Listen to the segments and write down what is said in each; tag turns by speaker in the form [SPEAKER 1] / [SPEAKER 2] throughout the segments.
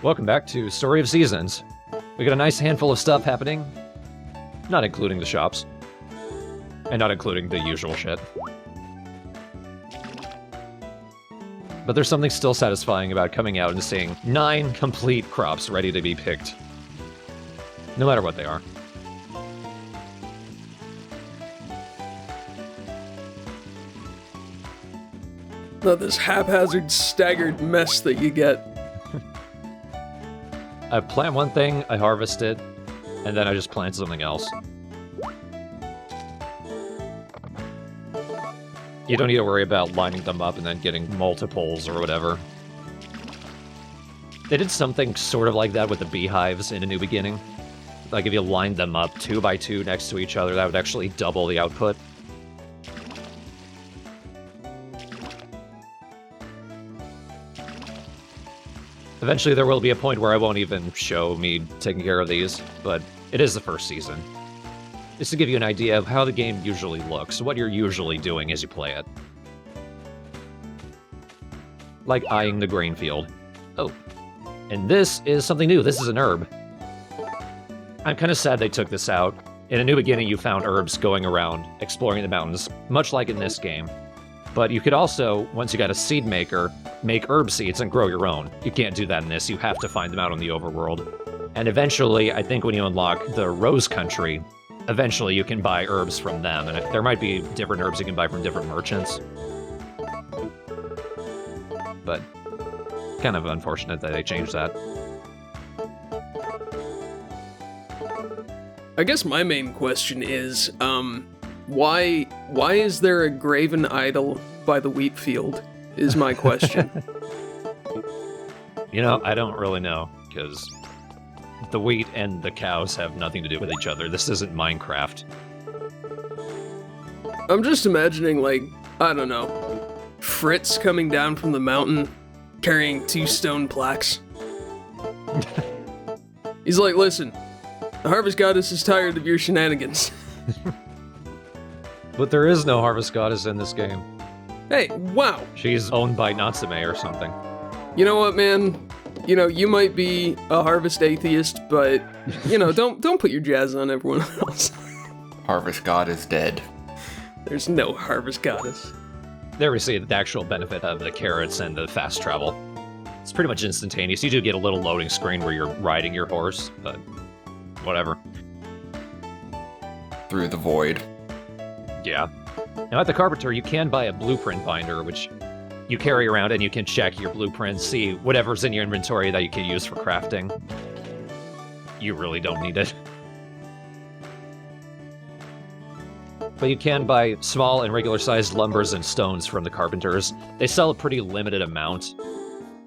[SPEAKER 1] Welcome back to Story of Seasons. We got a nice handful of stuff happening, not including the shops, and not including the usual shit. But there's something still satisfying about coming out and seeing 9 complete crops ready to be picked, no matter what they are.
[SPEAKER 2] Not this haphazard, staggered mess that you get.
[SPEAKER 1] I plant one thing, I harvest it, and then I just plant something else. You don't need to worry about lining them up and then getting multiples or whatever. They did something sort of like that with the beehives in A New Beginning. Like if you lined them up 2 by 2 next to each other, that would actually double the output. Eventually there will be a point where I won't even show me taking care of these, but it is the first season. Just to give you an idea of how the game usually looks, what you're usually doing as you play it. Like eyeing the grain field. Oh, and this is something new. This is an herb. I'm kind of sad they took this out. In A New Beginning, you found herbs going around, exploring the mountains, much like in this game. But you could also, once you got a seed maker, make herb seeds and grow your own. You can't do that in this. You have to find them out on the overworld. And eventually, I think when you unlock the Rose Country, eventually you can buy herbs from them. And there might be different herbs you can buy from different merchants. But kind of unfortunate that they changed that.
[SPEAKER 2] I guess my main question is, why is there a graven idol by the wheat field, is my question.
[SPEAKER 1] You know, I don't really know, because the wheat and the cows have nothing to do with each other. This isn't Minecraft.
[SPEAKER 2] I'm just imagining, like, I don't know, Fritz coming down from the mountain, carrying 2 stone plaques. He's like, listen, the Harvest Goddess is tired of your shenanigans.
[SPEAKER 1] But there is no Harvest Goddess in this game.
[SPEAKER 2] Hey, wow.
[SPEAKER 1] She's owned by Natsume or something.
[SPEAKER 2] You know what, man? You know, you might be a harvest atheist, but, you know, don't put your jazz on everyone else.
[SPEAKER 3] Harvest God is dead.
[SPEAKER 2] There's no Harvest Goddess.
[SPEAKER 1] There we see the actual benefit of the carrots and the fast travel. It's pretty much instantaneous. You do get a little loading screen where you're riding your horse, but whatever.
[SPEAKER 3] Through the void.
[SPEAKER 1] Yeah. Now at the Carpenter, you can buy a blueprint binder, which you carry around and you can check your blueprints, see whatever's in your inventory that you can use for crafting. You really don't need it. But you can buy small and regular-sized lumbers and stones from the Carpenters. They sell a pretty limited amount.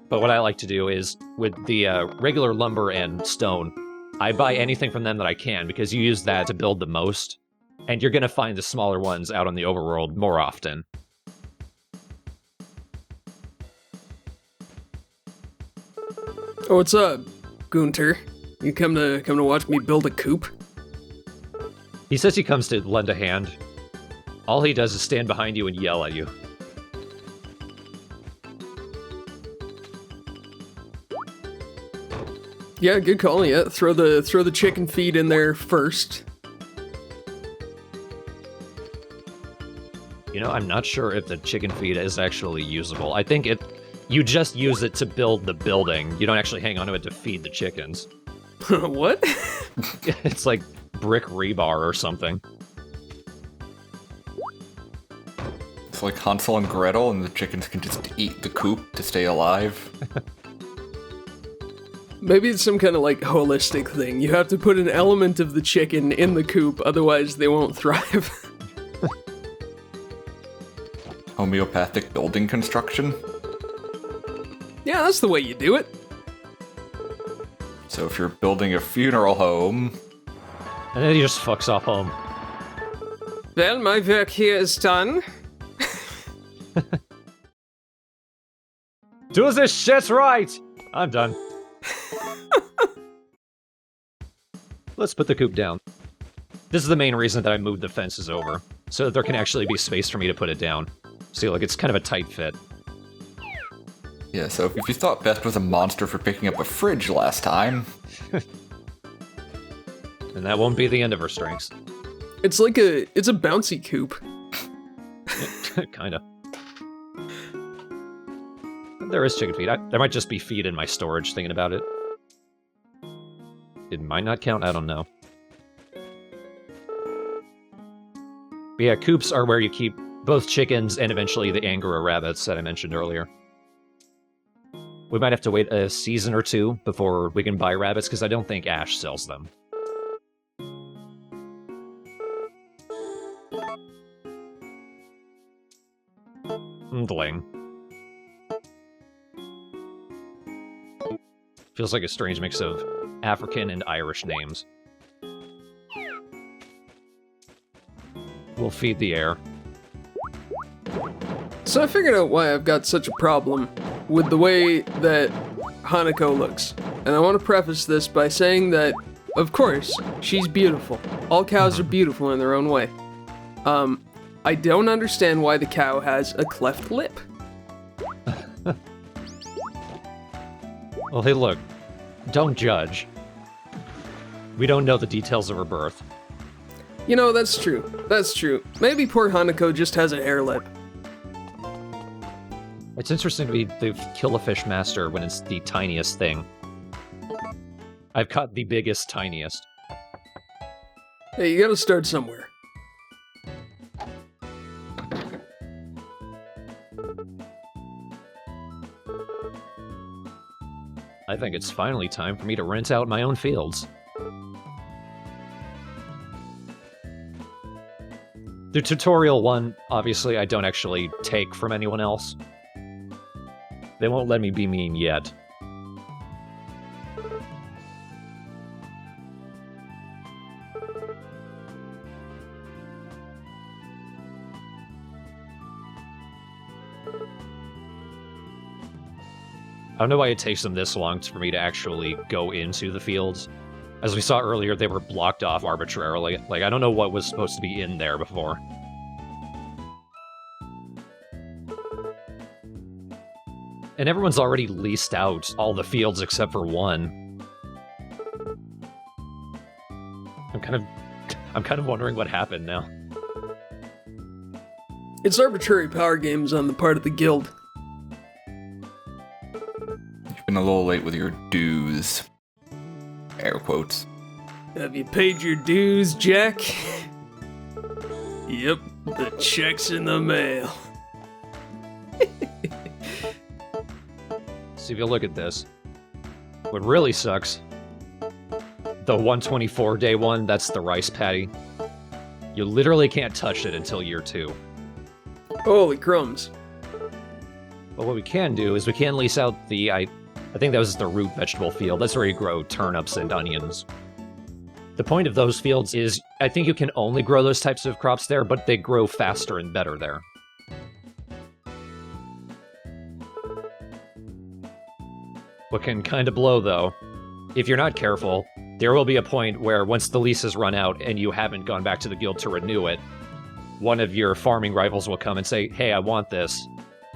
[SPEAKER 1] But what I like to do is, with the regular lumber and stone, I buy anything from them that I can, because you use that to build the most. And you're going to find the smaller ones out on the overworld more often.
[SPEAKER 2] Oh, what's up, Gunter? You come to watch me build a coop?
[SPEAKER 1] He says he comes to lend a hand. All he does is stand behind you and yell at you.
[SPEAKER 2] Yeah, good call. Yeah, throw the chicken feed in there first.
[SPEAKER 1] You know, I'm not sure if the chicken feed is actually usable. I think you just use it to build the building. You don't actually hang onto it to feed the chickens.
[SPEAKER 2] What?
[SPEAKER 1] It's like brick rebar or something.
[SPEAKER 3] It's like Hansel and Gretel, and the chickens can just eat the coop to stay alive.
[SPEAKER 2] Maybe it's some kind of, like, holistic thing. You have to put an element of the chicken in the coop, otherwise they won't thrive.
[SPEAKER 3] Homeopathic building construction.
[SPEAKER 2] Yeah, that's the way you do it.
[SPEAKER 3] So if you're building a funeral home...
[SPEAKER 1] And then he just fucks off home.
[SPEAKER 2] Well, my work here is done.
[SPEAKER 1] Do this shit right! I'm done. Let's put the coop down. This is the main reason that I moved the fences over, so that there can actually be space for me to put it down. See, look, it's kind of a tight fit.
[SPEAKER 3] Yeah, so if you thought Beth was a monster for picking up a fridge last time...
[SPEAKER 1] And that won't be the end of her strengths.
[SPEAKER 2] It's a bouncy coop.
[SPEAKER 1] Kinda. There is chicken feed. There might just be feed in my storage, thinking about it. It might not count, I don't know. But yeah, coops are where you keep both chickens and eventually the Angora rabbits that I mentioned earlier. We might have to wait a season or two before we can buy rabbits, because I don't think Ash sells them. Ndling. Feels like a strange mix of African and Irish names. We'll feed the air.
[SPEAKER 2] So I figured out why I've got such a problem with the way that Hanako looks. And I want to preface this by saying that, of course, she's beautiful. All cows are beautiful in their own way. I don't understand why the cow has a cleft lip.
[SPEAKER 1] Well, hey, look. Don't judge. We don't know the details of her birth.
[SPEAKER 2] You know, that's true. That's true. Maybe poor Hanako just has a hair lip.
[SPEAKER 1] It's interesting to be the kill-a-fish master when it's the tiniest thing. I've caught the biggest, tiniest.
[SPEAKER 2] Hey, you gotta start somewhere.
[SPEAKER 1] I think it's finally time for me to rent out my own fields. The tutorial one, obviously, I don't actually take from anyone else. They won't let me be mean yet. I don't know why it takes them this long for me to actually go into the fields. As we saw earlier, they were blocked off arbitrarily. Like, I don't know what was supposed to be in there before. And everyone's already leased out all the fields except for one. I'm kind of wondering what happened now.
[SPEAKER 2] It's arbitrary power games on the part of the guild.
[SPEAKER 3] You've been a little late with your dues. Air quotes.
[SPEAKER 2] Have you paid your dues, Jack? Yep, the check's in the mail.
[SPEAKER 1] See if you look at this. What really sucks, the 124 day one, that's the rice paddy. You literally can't touch it until year 2.
[SPEAKER 2] Holy crumbs.
[SPEAKER 1] But what we can do is we can lease out the, I think that was the root vegetable field. That's where you grow turnips and onions. The point of those fields is, I think you can only grow those types of crops there, but they grow faster and better there. What can kind of blow, though, if you're not careful, there will be a point where once the lease has run out and you haven't gone back to the guild to renew it, one of your farming rivals will come and say, hey, I want this.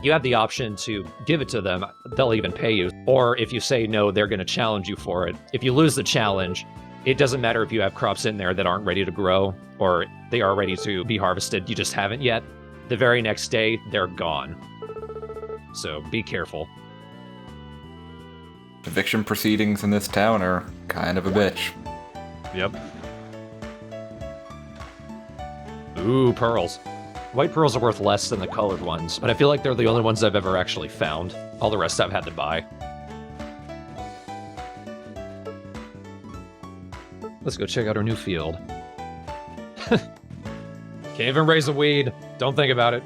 [SPEAKER 1] You have the option to give it to them, they'll even pay you. Or if you say no, they're going to challenge you for it. If you lose the challenge, it doesn't matter if you have crops in there that aren't ready to grow, or they are ready to be harvested, you just haven't yet. The very next day, they're gone. So be careful.
[SPEAKER 3] Eviction proceedings in this town are kind of a bitch.
[SPEAKER 1] Yep. Ooh, pearls. White pearls are worth less than the colored ones, but I feel like they're the only ones I've ever actually found. All the rest I've had to buy. Let's go check out our new field. Can't even raise a weed. Don't think about it.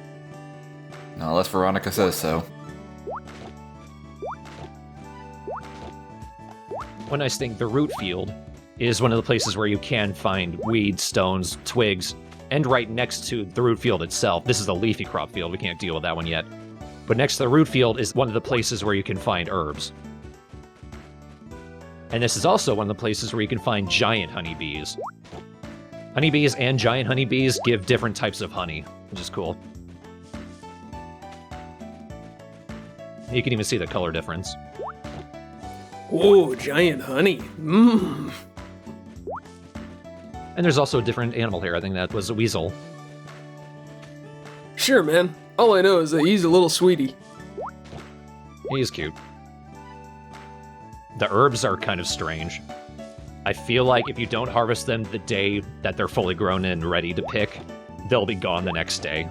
[SPEAKER 3] Not unless Veronica says so.
[SPEAKER 1] One nice thing, the root field is one of the places where you can find weeds, stones, twigs, and right next to the root field itself. This is a leafy crop field, we can't deal with that one yet. But next to the root field is one of the places where you can find herbs. And this is also one of the places where you can find giant honeybees. Honeybees and giant honeybees give different types of honey, which is cool. You can even see the color difference.
[SPEAKER 2] Whoa, giant honey. Mmm.
[SPEAKER 1] And there's also a different animal here. I think that was a weasel.
[SPEAKER 2] Sure, man. All I know is that he's a little sweetie.
[SPEAKER 1] He's cute. The herbs are kind of strange. I feel like if you don't harvest them the day that they're fully grown and ready to pick, they'll be gone the next day.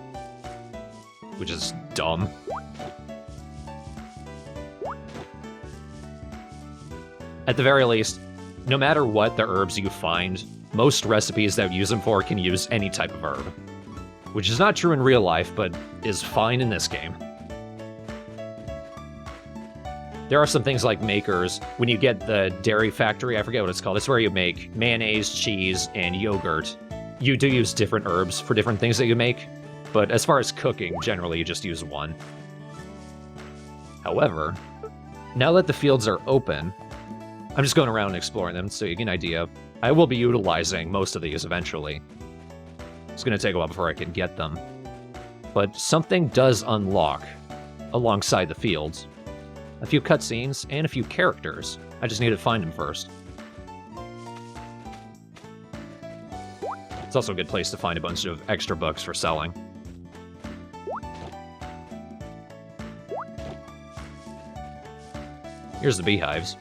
[SPEAKER 1] Which is dumb. At the very least, no matter what the herbs you find, most recipes that use them for can use any type of herb. Which is not true in real life, but is fine in this game. There are some things like makers. When you get the dairy factory, I forget what it's called, it's where you make mayonnaise, cheese, and yogurt. You do use different herbs for different things that you make, but as far as cooking, generally you just use one. However, now that the fields are open, I'm just going around and exploring them so you get an idea. I will be utilizing most of these eventually. It's going to take a while before I can get them. But something does unlock alongside the fields. A few cutscenes and a few characters. I just need to find them first. It's also a good place to find a bunch of extra books for selling. Here's the beehives.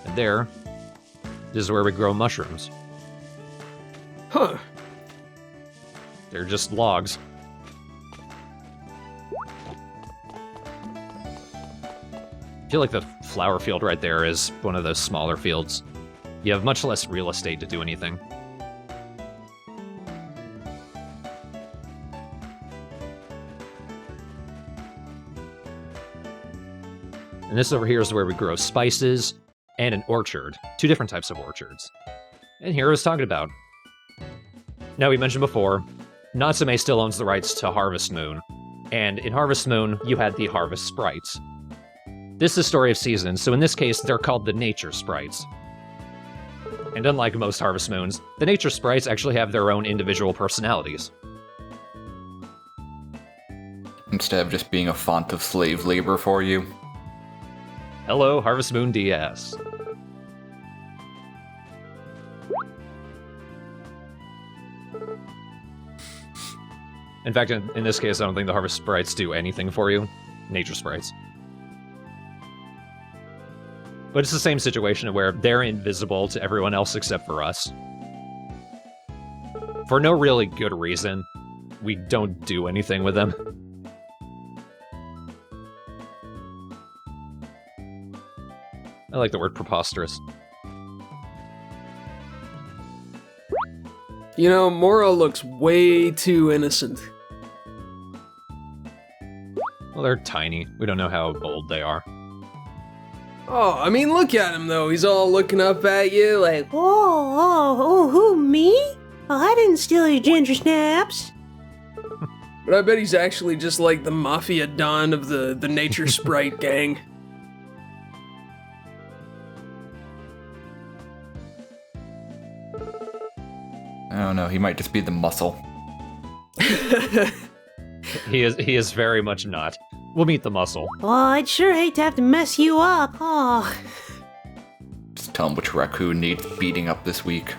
[SPEAKER 1] And there, this is where we grow mushrooms.
[SPEAKER 2] Huh.
[SPEAKER 1] They're just logs. I feel like the flower field right there is one of those smaller fields. You have much less real estate to do anything. And this over here is where we grow spices and an orchard. Two different types of orchards. And here I was talking about. Now, we mentioned before, Natsume still owns the rights to Harvest Moon. And in Harvest Moon, you had the Harvest Sprites. This is Story of Seasons, so in this case, they're called the Nature Sprites. And unlike most Harvest Moons, the Nature Sprites actually have their own individual personalities.
[SPEAKER 3] Instead of just being a font of slave labor for you.
[SPEAKER 1] Hello, Harvest Moon DS. In fact, in this case, I don't think the Harvest Sprites do anything for you. Nature Sprites. But it's the same situation where they're invisible to everyone else except for us. For no really good reason, we don't do anything with them. I like the word preposterous.
[SPEAKER 2] You know, Mora looks way too innocent.
[SPEAKER 1] Well, they're tiny. We don't know how old they are.
[SPEAKER 2] Oh, I mean, look at him, though. He's all looking up at you like,
[SPEAKER 4] Oh, who, me? Oh, I didn't steal your ginger snaps.
[SPEAKER 2] but I bet he's actually just like the Mafia Don of the Nature Sprite gang.
[SPEAKER 3] I don't know, he might just be the muscle.
[SPEAKER 1] He is very much not. We'll meet the muscle.
[SPEAKER 4] Oh, I'd sure hate to have to mess you up. Oh.
[SPEAKER 3] Just tell him which raccoon needs beating up this week.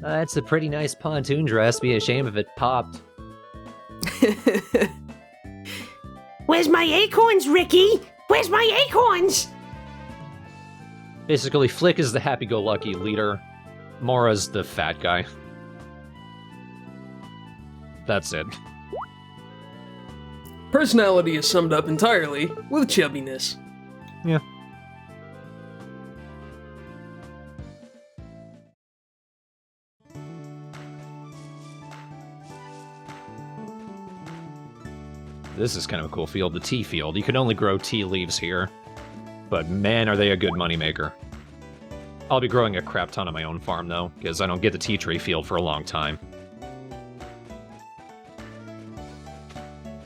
[SPEAKER 1] That's a pretty nice pontoon dress. Be a shame if it popped.
[SPEAKER 4] Where's my acorns, Ricky? Where's my acorns?
[SPEAKER 1] Basically, Flick is the happy-go-lucky leader. Mora's the fat guy. That's it.
[SPEAKER 2] Personality is summed up entirely with chubbiness.
[SPEAKER 1] Yeah. This is kind of a cool field, the tea field. You can only grow tea leaves here. But man, are they a good moneymaker. I'll be growing a crap ton on my own farm, though, because I don't get the tea tree field for a long time.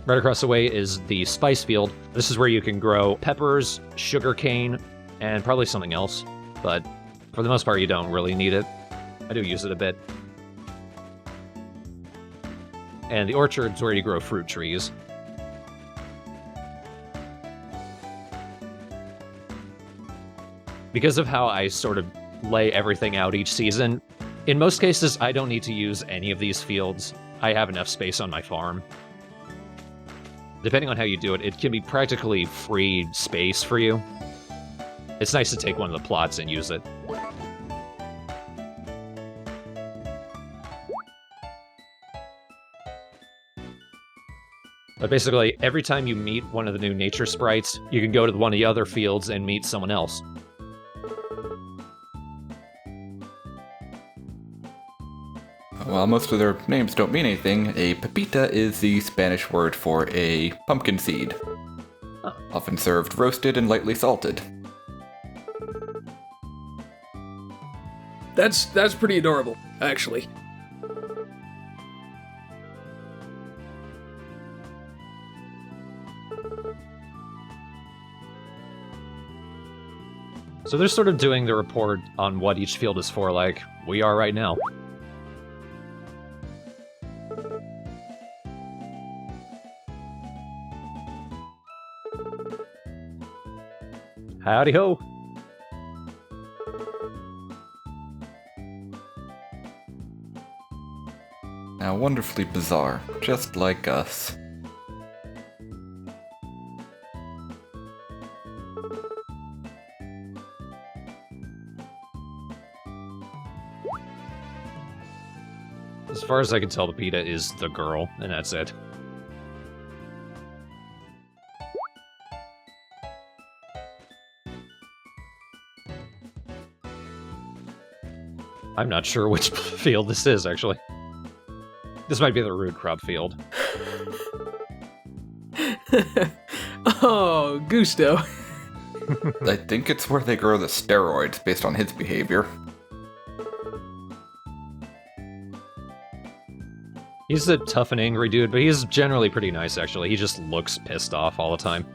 [SPEAKER 1] Right across the way is the spice field. This is where you can grow peppers, sugarcane, and probably something else. But for the most part, you don't really need it. I do use it a bit. and the orchard's where you grow fruit trees. Because of how I sort of lay everything out each season, in most cases I don't need to use any of these fields. I have enough space on my farm. Depending on how you do it, it can be practically free space for you. It's nice to take one of the plots and use it. But basically, every time you meet one of the new nature sprites, you can go to one of the other fields and meet someone else.
[SPEAKER 3] While most of their names don't mean anything, a pepita is the Spanish word for a pumpkin seed.
[SPEAKER 1] Huh.
[SPEAKER 3] Often served roasted and lightly salted.
[SPEAKER 2] That's pretty adorable, actually.
[SPEAKER 1] So they're sort of doing the report on what each field is for, like we are right now. Howdy ho!
[SPEAKER 3] Now wonderfully bizarre, just like us.
[SPEAKER 1] As far as I can tell, Pepita is the girl, and that's it. I'm not sure which field this is, actually. This might be the root crop field.
[SPEAKER 2] Oh, Gusto.
[SPEAKER 3] I think it's where they grow the steroids based on his behavior.
[SPEAKER 1] He's a tough and angry dude, but he's generally pretty nice, actually. He just looks pissed off all the time.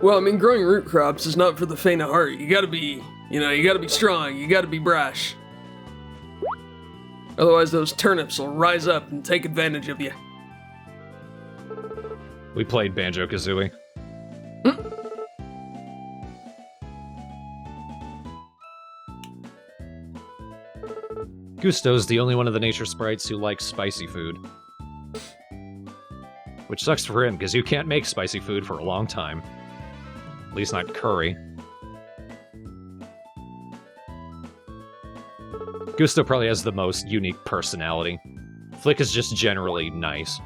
[SPEAKER 2] Well, I mean, growing root crops is not for the faint of heart. You gotta be, you gotta be strong. You gotta be brash. Otherwise, those turnips will rise up and take advantage of you.
[SPEAKER 1] We played Banjo-Kazooie. Gusto's the only one of the nature sprites who likes spicy food. Which sucks for him, because you can't make spicy food for a long time. At least not curry. Gusto probably has the most unique personality. Flick is just generally nice.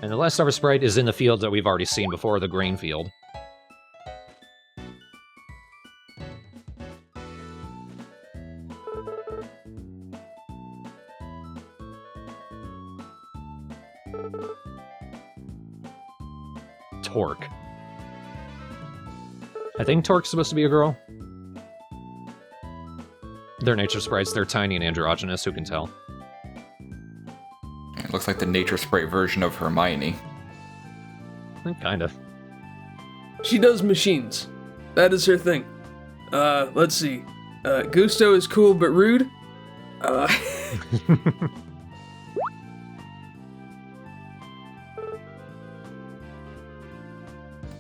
[SPEAKER 1] And the last summer sprite is in the field that we've already seen before, the grain field. Torque. I think Torque's supposed to be a girl. They're nature sprites, they're tiny and androgynous, who can tell?
[SPEAKER 3] It looks like the nature sprite version of Hermione.
[SPEAKER 1] Kinda.
[SPEAKER 2] She does machines. That is her thing. Let's see. Gusto is cool but rude.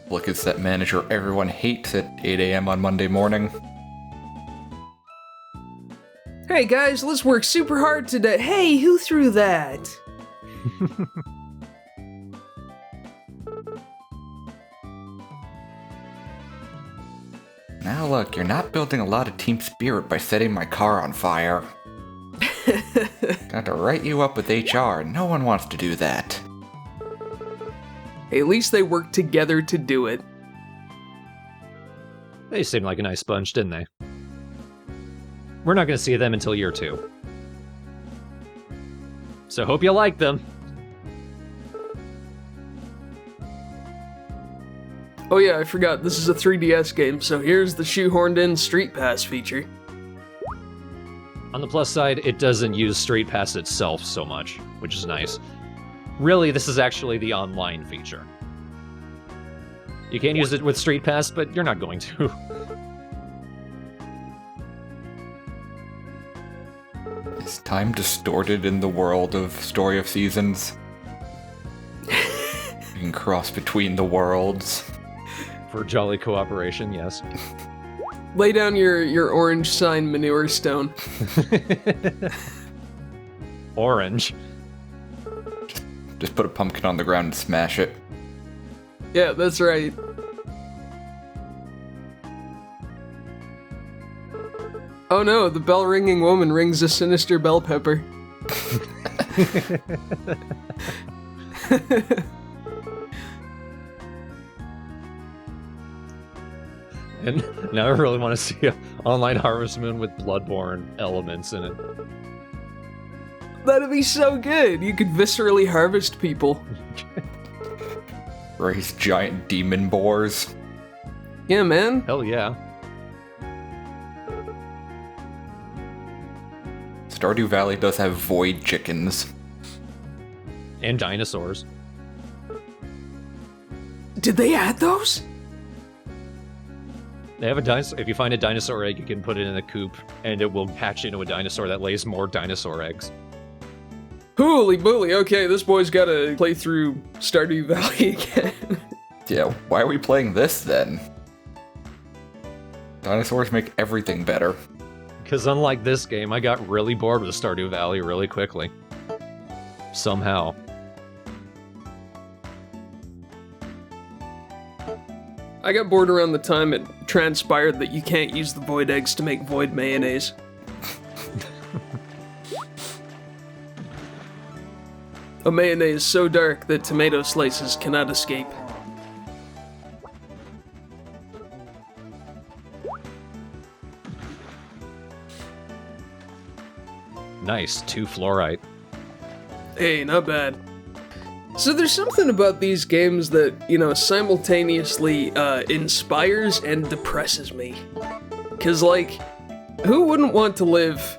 [SPEAKER 3] Flick is that manager everyone hates at 8 a.m. on Monday morning.
[SPEAKER 2] Hey guys, let's work super hard today.
[SPEAKER 4] Hey, who threw that?
[SPEAKER 3] Now look, you're not building a lot of team spirit by setting my car on fire. Got to write you up with HR. No one wants to do that.
[SPEAKER 2] Hey, at least they work together to do it.
[SPEAKER 1] They seemed like a nice bunch, didn't they? We're not going to see them until year 2. So hope you like them.
[SPEAKER 2] Oh yeah, I forgot, this is a 3DS game, so here's the shoehorned in Street Pass feature.
[SPEAKER 1] On the plus side, it doesn't use Street Pass itself so much, which is nice. Really, this is actually the online feature. You can't use it with Street Pass, but you're not going to.
[SPEAKER 3] Is time distorted in the world of Story of Seasons? You can cross between the worlds.
[SPEAKER 1] For jolly cooperation, yes.
[SPEAKER 2] Lay down your orange sign manure stone.
[SPEAKER 1] Orange.
[SPEAKER 3] Just put a pumpkin on the ground and smash it.
[SPEAKER 2] Yeah, that's right. Oh no, the bell-ringing woman rings a sinister bell pepper.
[SPEAKER 1] And now I really want to see an online Harvest Moon with Bloodborne elements in it.
[SPEAKER 2] That'd be so good. You could viscerally harvest people.
[SPEAKER 3] Raise giant demon boars.
[SPEAKER 2] Yeah, man.
[SPEAKER 1] Hell yeah.
[SPEAKER 3] Stardew Valley does have void chickens.
[SPEAKER 1] And dinosaurs.
[SPEAKER 2] Did they add those?
[SPEAKER 1] They have a dinosaur. If you find a dinosaur egg, you can put it in a coop, and it will hatch into a dinosaur that lays more dinosaur eggs.
[SPEAKER 2] Holy moly, okay, this boy's gotta play through Stardew Valley again.
[SPEAKER 3] Yeah, why are we playing this then? Dinosaurs make everything better.
[SPEAKER 1] Because unlike this game, I got really bored with Stardew Valley really quickly. Somehow.
[SPEAKER 2] I got bored around the time it transpired that you can't use the void eggs to make void mayonnaise. A mayonnaise so dark that tomato slices cannot escape.
[SPEAKER 1] Nice, 2 fluorite.
[SPEAKER 2] Hey, not bad. So there's something about these games that, simultaneously inspires and depresses me. 'Cause, who wouldn't want to live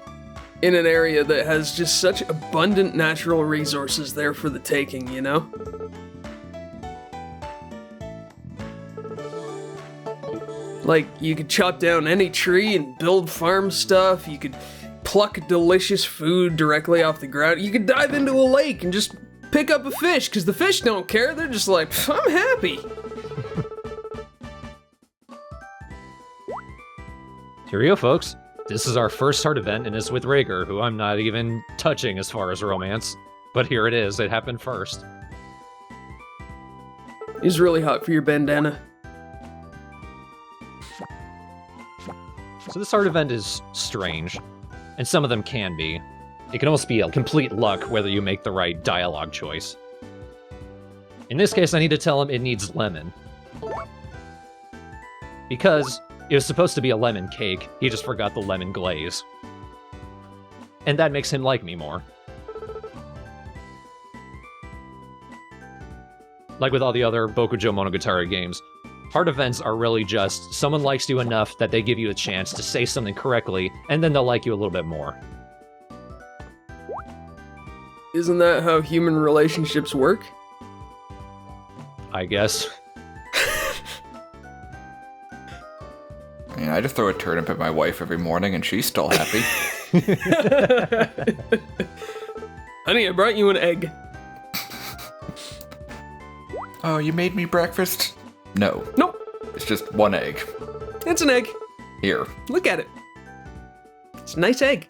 [SPEAKER 2] in an area that has just such abundant natural resources there for the taking, you know? You could chop down any tree and build farm stuff, you could pluck delicious food directly off the ground, you could dive into a lake and just pick up a fish, because the fish don't care, they're just like, I'm happy!
[SPEAKER 1] Here we go, folks. This is our first heart event, and it's with Rager, who I'm not even touching as far as romance. But here it is, it happened first.
[SPEAKER 2] He's really hot for your bandana.
[SPEAKER 1] So this heart event is strange, and some of them can be. It can almost be a complete luck whether you make the right dialogue choice. In this case, I need to tell him it needs lemon. Because it was supposed to be a lemon cake, he just forgot the lemon glaze. And that makes him like me more. Like with all the other Bokujo Monogatari games, heart events are really just someone likes you enough that they give you a chance to say something correctly, and then they'll like you a little bit more.
[SPEAKER 2] Isn't that how human relationships work?
[SPEAKER 1] I guess.
[SPEAKER 3] I just throw a turnip at my wife every morning and she's still happy.
[SPEAKER 2] Honey, I brought you an egg.
[SPEAKER 3] Oh, you made me breakfast? No.
[SPEAKER 2] Nope.
[SPEAKER 3] It's just one egg.
[SPEAKER 2] It's an egg.
[SPEAKER 3] Here.
[SPEAKER 2] Look at it. It's a nice egg.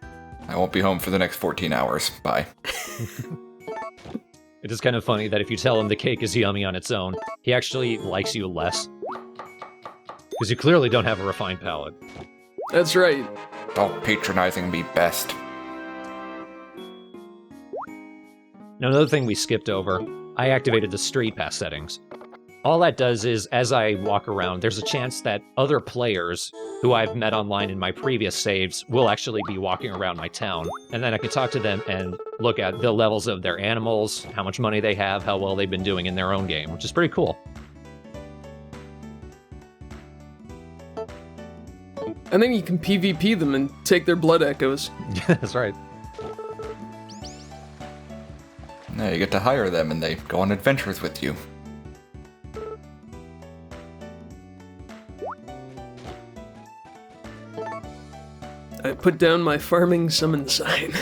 [SPEAKER 3] I won't be home for the next 14 hours. Bye.
[SPEAKER 1] It is kind of funny that if you tell him the cake is yummy on its own, he actually likes you less. Because you clearly don't have a refined palate.
[SPEAKER 2] That's right.
[SPEAKER 3] Don't patronizing me best.
[SPEAKER 1] Now, another thing we skipped over, I activated the Street Pass settings. All that does is, as I walk around, there's a chance that other players who I've met online in my previous saves will actually be walking around my town, and then I can talk to them and look at the levels of their animals, how much money they have, how well they've been doing in their own game, which is pretty cool.
[SPEAKER 2] And then you can PvP them and take their blood echoes.
[SPEAKER 1] That's right.
[SPEAKER 3] Yeah, you get to hire them and they go on adventures with you.
[SPEAKER 2] I put down my farming summon sign.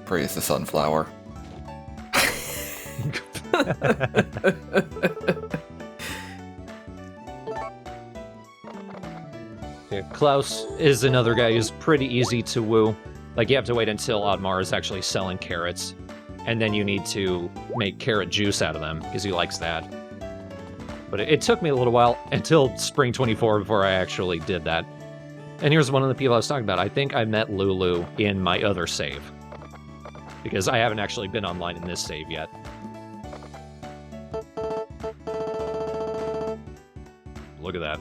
[SPEAKER 3] Praise the sunflower.
[SPEAKER 1] Yeah, Klaus is another guy who's pretty easy to woo. Like, you have to wait until Oddmar is actually selling carrots, and then you need to make carrot juice out of them, because he likes that. But it took me a little while, until Spring 24, before I actually did that. And here's one of the people I was talking about. I think I met Lulu in my other save, because I haven't actually been online in this save yet. Look at that.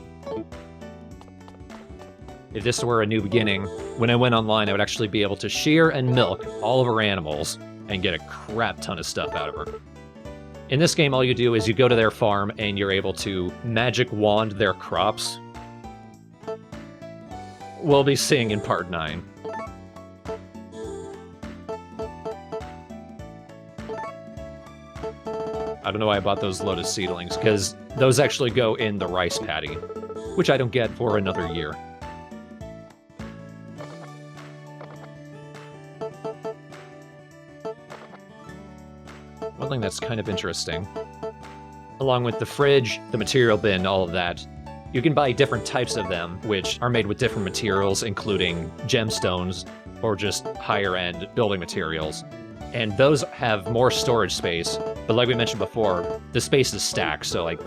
[SPEAKER 1] If this were a new beginning, when I went online, I would actually be able to shear and milk all of her animals and get a crap ton of stuff out of her. In this game, all you do is you go to their farm and you're able to magic wand their crops. We'll be seeing in part 9. I don't know why I bought those lotus seedlings, because those actually go in the rice paddy, which I don't get for another year. One thing that's kind of interesting, along with the fridge, the material bin, all of that, you can buy different types of them, which are made with different materials, including gemstones or just higher-end building materials. And those have more storage space, but like we mentioned before, the space is stacked, so like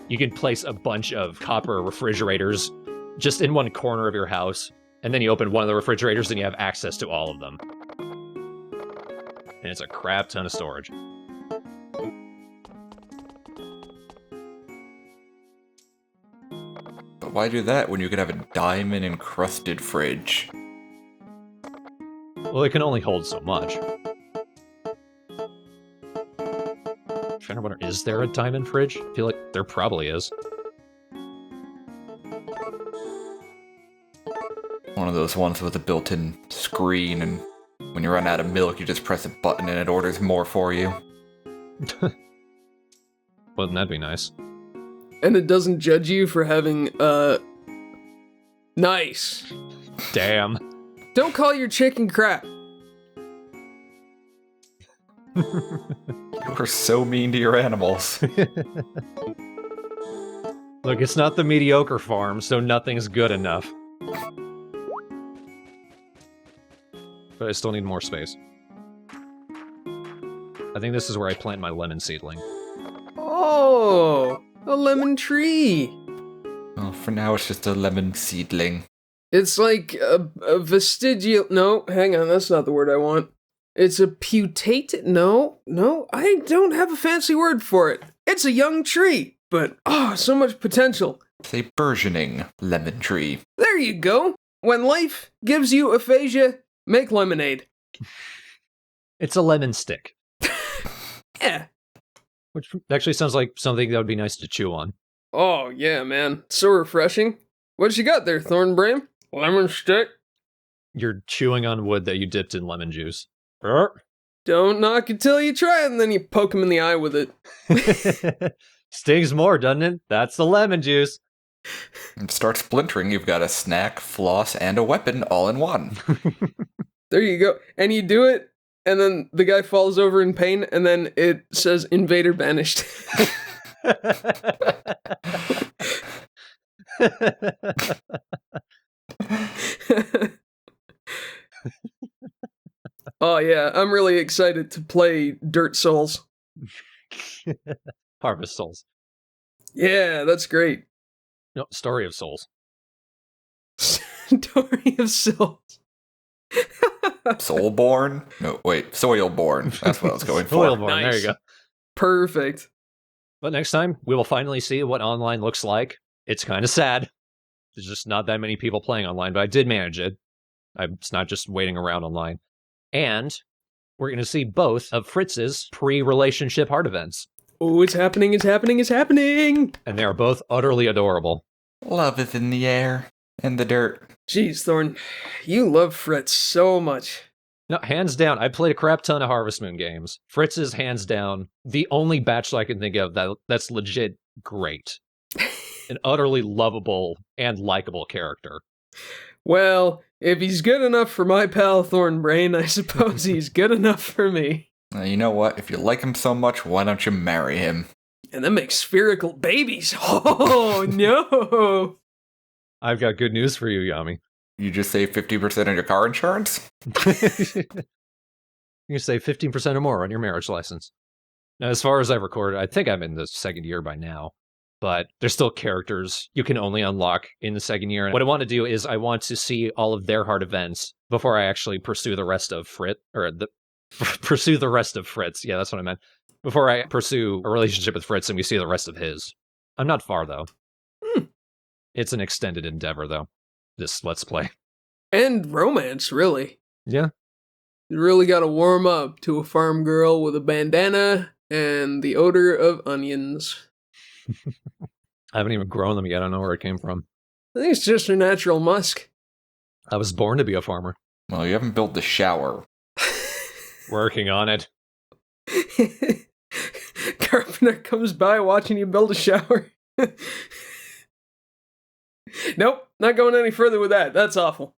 [SPEAKER 1] you can place a bunch of copper refrigerators just in one corner of your house, and then you open one of the refrigerators and you have access to all of them. And it's a crap ton of storage.
[SPEAKER 3] But why do that when you could have a diamond-encrusted fridge?
[SPEAKER 1] Well, it can only hold so much. I'm trying to wonder, is there a diamond fridge? I feel like there probably is.
[SPEAKER 3] One of those ones with a built-in screen, and when you run out of milk, you just press a button and it orders more for you.
[SPEAKER 1] Wouldn't that be nice?
[SPEAKER 2] And it doesn't judge you for having, nice.
[SPEAKER 1] Damn.
[SPEAKER 2] Don't call your chicken crap.
[SPEAKER 3] You are so mean to your animals.
[SPEAKER 1] Look, it's not the mediocre farm, so nothing's good enough. But I still need more space. I think this is where I plant my lemon seedling.
[SPEAKER 2] Oh, a lemon tree.
[SPEAKER 3] Well, for now, it's just a lemon seedling.
[SPEAKER 2] It's like a vestigial... No, hang on, that's not the word I want. It's a putate... No, I don't have a fancy word for it. It's a young tree, but, so much potential.
[SPEAKER 3] It's a burgeoning lemon tree.
[SPEAKER 2] There you go. When life gives you aphasia, make lemonade.
[SPEAKER 1] It's a lemon stick.
[SPEAKER 2] Yeah.
[SPEAKER 1] Which actually sounds like something that would be nice to chew on.
[SPEAKER 2] Oh, yeah, man. So refreshing. What you got there, Thornbrame? Lemon stick?
[SPEAKER 1] You're chewing on wood that you dipped in lemon juice.
[SPEAKER 2] Don't knock it till you try it, and then you poke him in the eye with it.
[SPEAKER 1] Stings more, doesn't it? That's the lemon juice.
[SPEAKER 3] And start splintering, you've got a snack, floss, and a weapon all in one.
[SPEAKER 2] There you go. And you do it, and then the guy falls over in pain, and then it says invader banished. Oh yeah, I'm really excited to play Dirt Souls.
[SPEAKER 1] Harvest Souls.
[SPEAKER 2] Yeah, that's great.
[SPEAKER 1] No, Story of Souls.
[SPEAKER 2] Story of Souls.
[SPEAKER 3] Soulborne? No, wait, Soilborne. That's what I was going for.
[SPEAKER 1] Soilborne,
[SPEAKER 2] Nice.
[SPEAKER 1] there you go.
[SPEAKER 2] Perfect.
[SPEAKER 1] But next time, we will finally see what online looks like. It's kind of sad. There's just not that many people playing online, but I did manage it. It's not just waiting around online. And we're going to see both of Fritz's pre-relationship heart events.
[SPEAKER 2] Oh, it's happening, it's happening, it's happening!
[SPEAKER 1] And they are both utterly adorable.
[SPEAKER 3] Love is in the air, in the dirt.
[SPEAKER 2] Jeez, Thorn, you love Fritz so much.
[SPEAKER 1] No, hands down, I played a crap ton of Harvest Moon games. Fritz is hands down the only bachelor I can think of that's legit great. An utterly lovable and likable character.
[SPEAKER 2] Well, if he's good enough for my pal Thornbrain, I suppose he's good enough for me.
[SPEAKER 3] You know what? If you like him so much, why don't you marry him?
[SPEAKER 2] And then make spherical babies. Oh, no.
[SPEAKER 1] I've got good news for you, Yami.
[SPEAKER 3] You just save 50% on your car insurance?
[SPEAKER 1] You save 15% or more on your marriage license. Now, as far as I've recorded, I think I'm in the second year by now, but there's still characters you can only unlock in the second year. And what I want to do is I want to see all of their hard events before I actually pursue the rest of pursue the rest of Fritz. Yeah, that's what I meant. Before I pursue a relationship with Fritz and we see the rest of his. I'm not far, though. It's an extended endeavor, though, this Let's Play.
[SPEAKER 2] And romance, really.
[SPEAKER 1] Yeah.
[SPEAKER 2] You really gotta warm up to a farm girl with a bandana and the odor of onions.
[SPEAKER 1] I haven't even grown them yet. I don't know where it came from.
[SPEAKER 2] I think it's just her natural musk.
[SPEAKER 1] I was born to be a farmer.
[SPEAKER 3] Well, you haven't built the shower.
[SPEAKER 1] Working on it.
[SPEAKER 2] Carpenter comes by watching you build a shower. Nope, not going any further with that. That's awful.